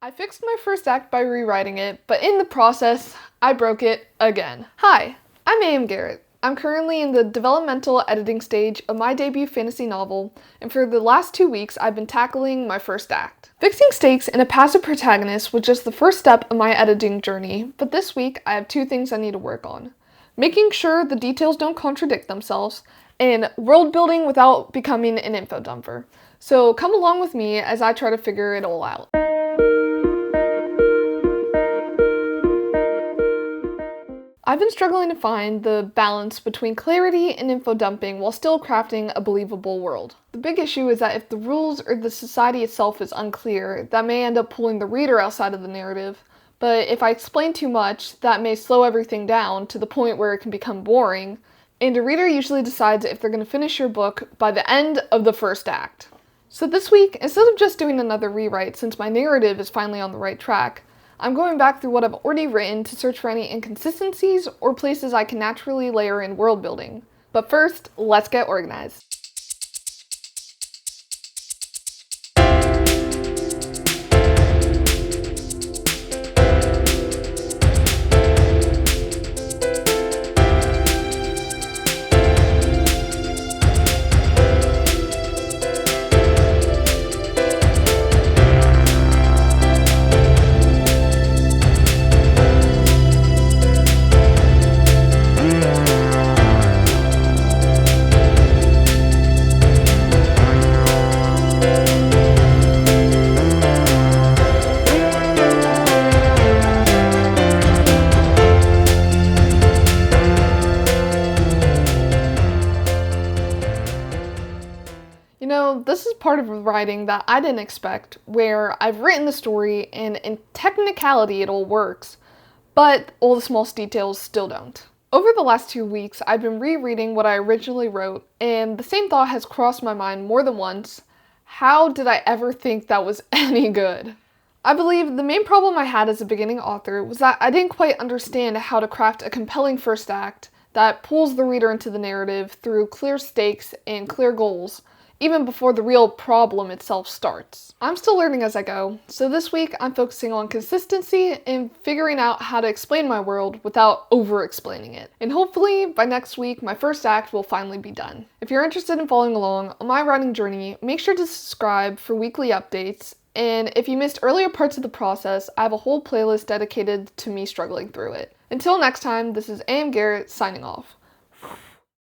I fixed my first act by rewriting it, but in the process, I broke it again. Hi, I'm A.M. Garrett. I'm currently in the developmental editing stage of my debut fantasy novel, and for the last 2 weeks, I've been tackling my first act. Fixing stakes in a passive protagonist was just the first step of my editing journey, but this week, I have 2 things I need to work on. Making sure the details don't contradict themselves, and world building without becoming an info dumper. So come along with me as I try to figure it all out. I've been struggling to find the balance between clarity and info dumping while still crafting a believable world. The big issue is that if the rules or the society itself is unclear, that may end up pulling the reader outside of the narrative, but if I explain too much, that may slow everything down to the point where it can become boring, and a reader usually decides if they're going to finish your book by the end of the first act. So this week, instead of just doing another rewrite since my narrative is finally on the right track, I'm going back through what I've already written to search for any inconsistencies or places I can naturally layer in world building. But first, let's get organized. This is part of writing that I didn't expect, where I've written the story and in technicality it all works, but all the small details still don't. Over the last 2 weeks, I've been rereading what I originally wrote, and the same thought has crossed my mind more than once. How did I ever think that was any good? I believe the main problem I had as a beginning author was that I didn't quite understand how to craft a compelling first act that pulls the reader into the narrative through clear stakes and clear goals, even before the real problem itself starts. I'm still learning as I go, so this week I'm focusing on consistency and figuring out how to explain my world without over-explaining it. And hopefully, by next week, my first act will finally be done. If you're interested in following along on my writing journey, make sure to subscribe for weekly updates, and if you missed earlier parts of the process, I have a whole playlist dedicated to me struggling through it. Until next time, this is A.M. Garrett signing off.